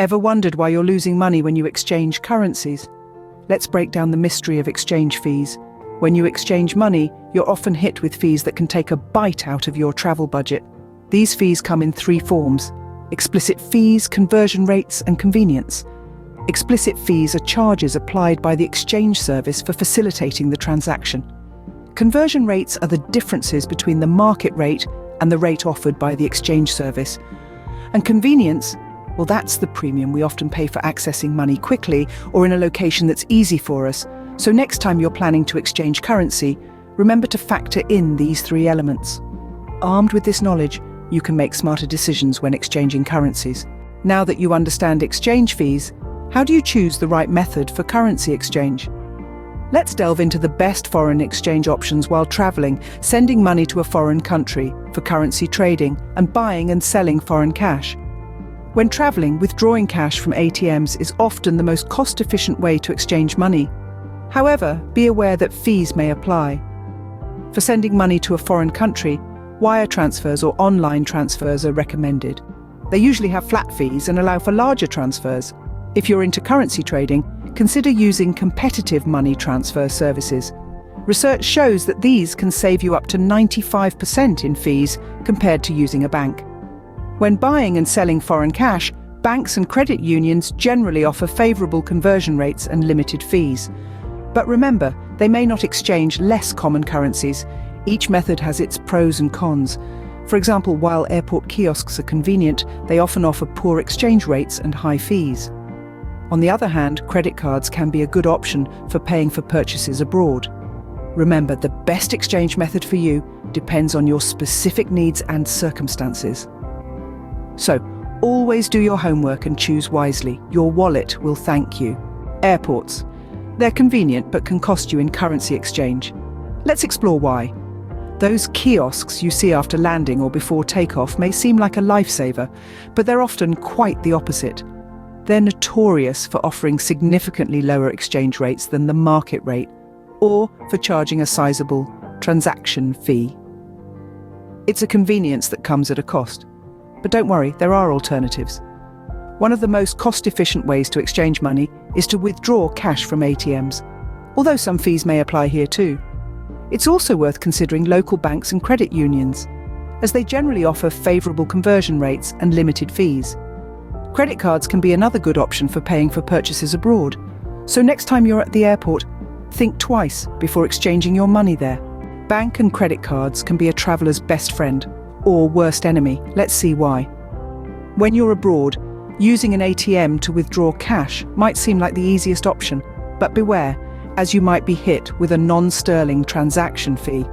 Ever wondered why you're losing money when you exchange currencies? Let's break down the mystery of exchange fees. When you exchange money, you're often hit with fees that can take a bite out of your travel budget. These fees come in three forms: explicit fees, conversion rates, and convenience. Explicit fees are charges applied by the exchange service for facilitating the transaction. Conversion rates are the differences between the market rate and the rate offered by the exchange service. And convenience, well, that's the premium we often pay for accessing money quickly or in a location that's easy for us. So next time you're planning to exchange currency, remember to factor in these three elements. Armed with this knowledge, you can make smarter decisions when exchanging currencies. Now that you understand exchange fees, how do you choose the right method for currency exchange? Let's delve into the best foreign exchange options while traveling, sending money to a foreign country, for currency trading, and buying and selling foreign cash. When traveling, withdrawing cash from ATMs is often the most cost-efficient way to exchange money. However, be aware that fees may apply. For sending money to a foreign country, wire transfers or online transfers are recommended. They usually have flat fees and allow for larger transfers. If you're into currency trading, consider using competitive money transfer services. Research shows that these can save you up to 95% in fees compared to using a bank. When buying and selling foreign cash, banks and credit unions generally offer favorable conversion rates and limited fees. But remember, they may not exchange less common currencies. Each method has its pros and cons. For example, while airport kiosks are convenient, they often offer poor exchange rates and high fees. On the other hand, credit cards can be a good option for paying for purchases abroad. Remember, the best exchange method for you depends on your specific needs and circumstances. So, always do your homework and choose wisely. Your wallet will thank you. Airports. They're convenient but can cost you in currency exchange. Let's explore why. Those kiosks you see after landing or before takeoff may seem like a lifesaver, but they're often quite the opposite. They're notorious for offering significantly lower exchange rates than the market rate, or for charging a sizable transaction fee. It's a convenience that comes at a cost. But don't worry, there are alternatives. One of the most cost-efficient ways to exchange money is to withdraw cash from ATMs, although some fees may apply here too. It's also worth considering local banks and credit unions, as they generally offer favorable conversion rates and limited fees. Credit cards can be another good option for paying for purchases abroad. So next time you're at the airport, think twice before exchanging your money there. Bank and credit cards can be a traveler's best friend, or worst enemy. Let's see why. When you're abroad, using an ATM to withdraw cash might seem like the easiest option, but beware, as you might be hit with a non-sterling transaction fee.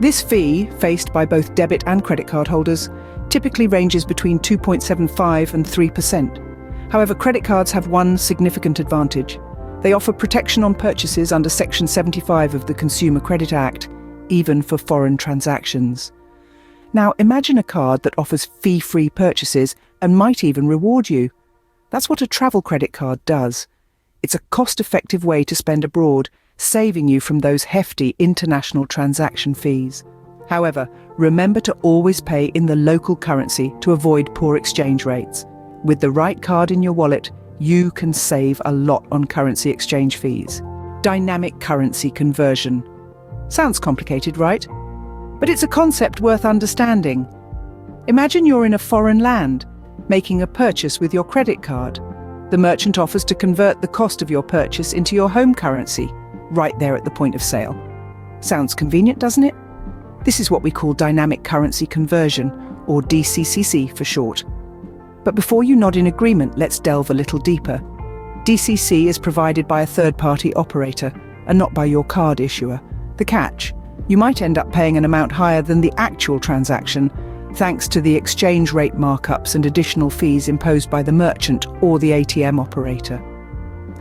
This fee, faced by both debit and credit card holders, typically ranges between 2.75% and 3%. However, credit cards have one significant advantage. They offer protection on purchases under Section 75 of the Consumer Credit Act, even for foreign transactions. Now, imagine a card that offers fee-free purchases and might even reward you. That's what a travel credit card does. It's a cost-effective way to spend abroad, saving you from those hefty international transaction fees. However, remember to always pay in the local currency to avoid poor exchange rates. With the right card in your wallet, you can save a lot on currency exchange fees. Dynamic currency conversion. Sounds complicated, right? But it's a concept worth understanding. Imagine you're in a foreign land, making a purchase with your credit card. The merchant offers to convert the cost of your purchase into your home currency, right there at the point of sale. Sounds convenient, doesn't it? This is what we call dynamic currency conversion, or DCCC for short. But before you nod in agreement, let's delve a little deeper. DCC is provided by a third-party operator, and not by your card issuer. The catch: you might end up paying an amount higher than the actual transaction, thanks to the exchange rate markups and additional fees imposed by the merchant or the ATM operator.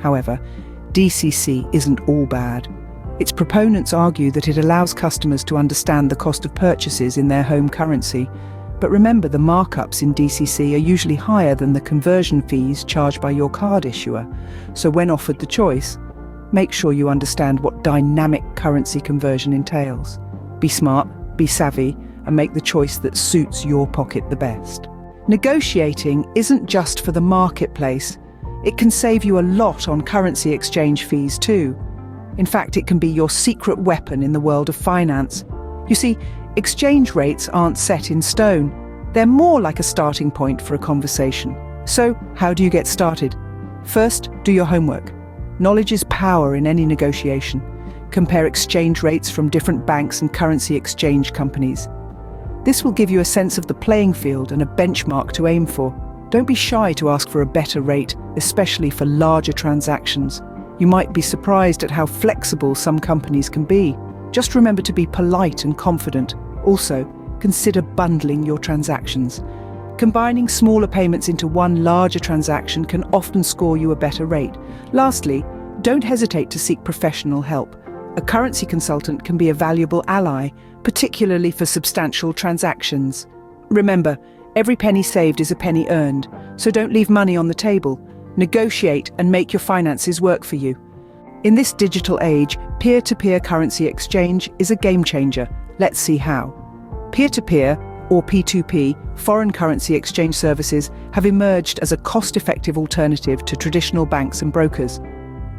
However, DCC isn't all bad. Its proponents argue that it allows customers to understand the cost of purchases in their home currency. But remember, the markups in DCC are usually higher than the conversion fees charged by your card issuer. So when offered the choice, make sure you understand what dynamic currency conversion entails. Be smart, be savvy, and make the choice that suits your pocket the best. Negotiating isn't just for the marketplace. It can save you a lot on currency exchange fees too. In fact, it can be your secret weapon in the world of finance. You see, exchange rates aren't set in stone. They're more like a starting point for a conversation. So, how do you get started? First, do your homework. Knowledge is power in any negotiation. Compare exchange rates from different banks and currency exchange companies. This will give you a sense of the playing field and a benchmark to aim for. Don't be shy to ask for a better rate, especially for larger transactions. You might be surprised at how flexible some companies can be. Just remember to be polite and confident. Also, consider bundling your transactions. Combining smaller payments into one larger transaction can often score you a better rate. Lastly, don't hesitate to seek professional help. A currency consultant can be a valuable ally, particularly for substantial transactions. Remember, every penny saved is a penny earned, so don't leave money on the table. Negotiate and make your finances work for you. In this digital age, peer-to-peer currency exchange is a game changer. Let's see how. Peer-to-peer, or P2P, foreign currency exchange services have emerged as a cost-effective alternative to traditional banks and brokers.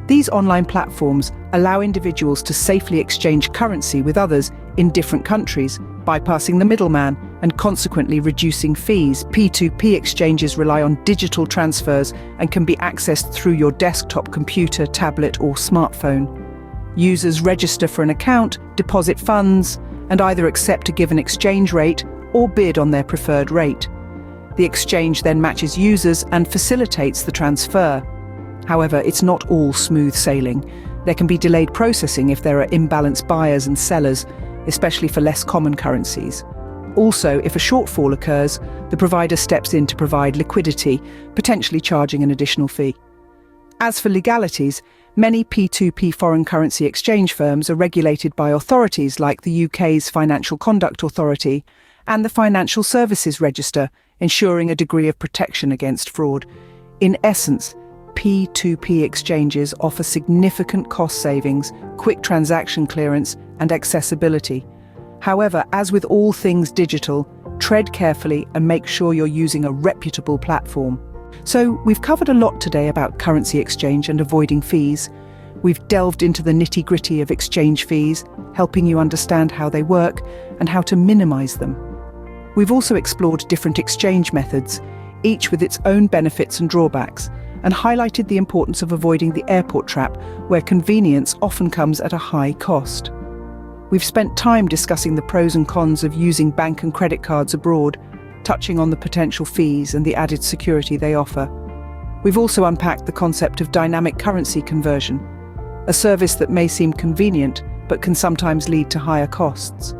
These online platforms allow individuals to safely exchange currency with others in different countries, bypassing the middleman and consequently reducing fees. P2P exchanges rely on digital transfers and can be accessed through your desktop computer, tablet, or smartphone. Users register for an account, deposit funds, and either accept a given exchange rate or bid on their preferred rate. The exchange then matches users and facilitates the transfer. However, it's not all smooth sailing. There can be delayed processing if there are imbalanced buyers and sellers, especially for less common currencies. Also, if a shortfall occurs, the provider steps in to provide liquidity, potentially charging an additional fee. As for legalities, many P2P foreign currency exchange firms are regulated by authorities like the UK's Financial Conduct Authority and the Financial Services Register, ensuring a degree of protection against fraud. In essence, P2P exchanges offer significant cost savings, quick transaction clearance, and accessibility. However, as with all things digital, tread carefully and make sure you're using a reputable platform. So, we've covered a lot today about currency exchange and avoiding fees. We've delved into the nitty-gritty of exchange fees, helping you understand how they work and how to minimize them. We've also explored different exchange methods, each with its own benefits and drawbacks, and highlighted the importance of avoiding the airport trap, where convenience often comes at a high cost. We've spent time discussing the pros and cons of using bank and credit cards abroad, touching on the potential fees and the added security they offer. We've also unpacked the concept of dynamic currency conversion, a service that may seem convenient but can sometimes lead to higher costs.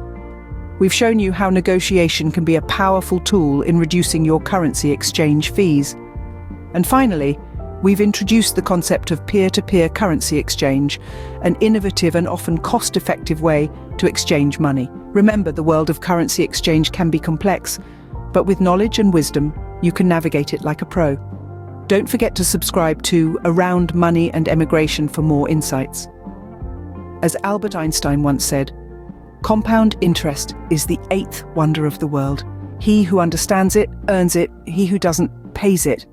We've shown you how negotiation can be a powerful tool in reducing your currency exchange fees. And finally, we've introduced the concept of peer-to-peer currency exchange, an innovative and often cost-effective way to exchange money. Remember, the world of currency exchange can be complex, but with knowledge and wisdom, you can navigate it like a pro. Don't forget to subscribe to Around Money and Emigration for more insights. As Albert Einstein once said, compound interest is the eighth wonder of the world. He who understands it, earns it. He who doesn't, pays it.